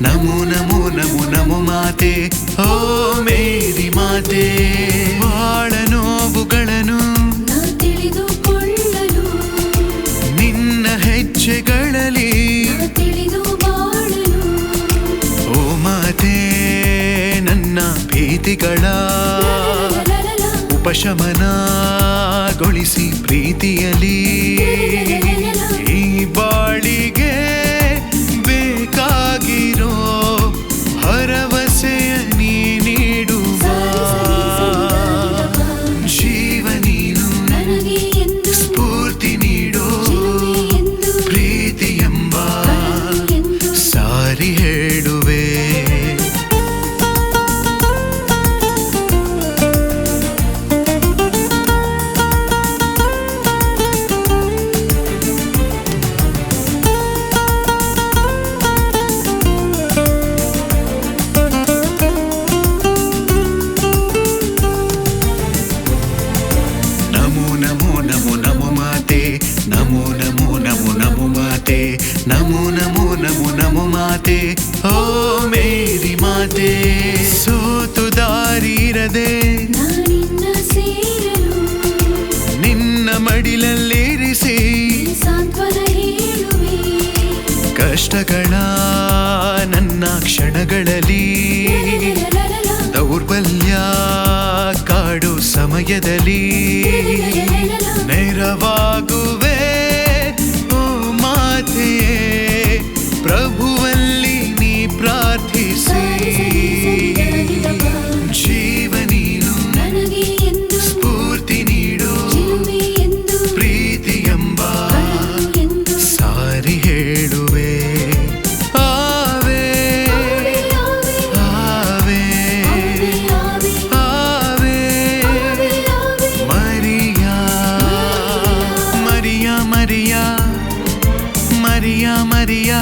ನಮೋ ನಮೋ ನಮೋ ನಮೋ ಮಾತೆ ಓ ಮೇರಿ ಮಾತೆ ಬಾಳ ನೋವುಗಳನ್ನು ತಿಳಿದುಕೊಳ್ಳಲು ನಿನ್ನ ಹೆಜ್ಜೆಗಳಲ್ಲಿ ತಿಳಿದು ಬಾಳಲು ಓ ಮಾತೆ ನನ್ನ ಭೀತಿಗಳ ಉಪಶಮನಗೊಳಿಸಿ ಪ್ರೀತಿಯಲಿ ಈ ಬಾಳಿಗೆ ಬೇಕಾಗಿರೋ ಭರವಸೆಯ ನೀ ನೀಡುವ ಜೀವ ನೀನು ಸ್ಫೂರ್ತಿ ನೀಡೋ ಪ್ರೀತಿ ಎಂಬ ಸಾರಿ ಹೇಳುವೆ ನಮೋ ನಮೋ ನಮೋ ನಮೋ ಮಾತೆ ನಮೋ ನಮೋ ನಮೋ ನಮೋ ಮಾತೆ ನಮೋ ನಮೋ ನಮೋ ನಮೋ ಮಾತೆ ಓ ಮೇರಿ ಮಾತೆ ಸೋತು ದಾರಿ ಇರದೆ ನಾನಿನ್ನ ಸೇರಲು ನಿನ್ನ ಮಡಿಲಲ್ಲಿರಿಸಿ ಸಾಂತ್ವನ ಹೇಳುವೆ ಕಷ್ಟಗಳ ನನ್ನ ಕ್ಷಣಗಳಲ್ಲಿ ದೌರ್ಬಲ್ಯ ಕಾಡು ಸಮಯದಲ್ಲಿ ನೆರವಾಗುವೆ ಓ ಮಾತೆಯೇ ಪ್ರಭುವಲ್ಲಿ ನೀ ಪ್ರಾರ್ಥಿಸಿ ಜೀವ ನೀನು ನನಗೆ ಎಂದು ಸ್ಫೂರ್ತಿ ನೀಡೋ ಚಿಲುಮೆ ಎಂದು ಪ್ರೀತಿ ಎಂಬ ಎಂದು ಸಾರಿ ಹೇಳುವೆ Ave Ave Ave Maria Maria Maria Maria Maria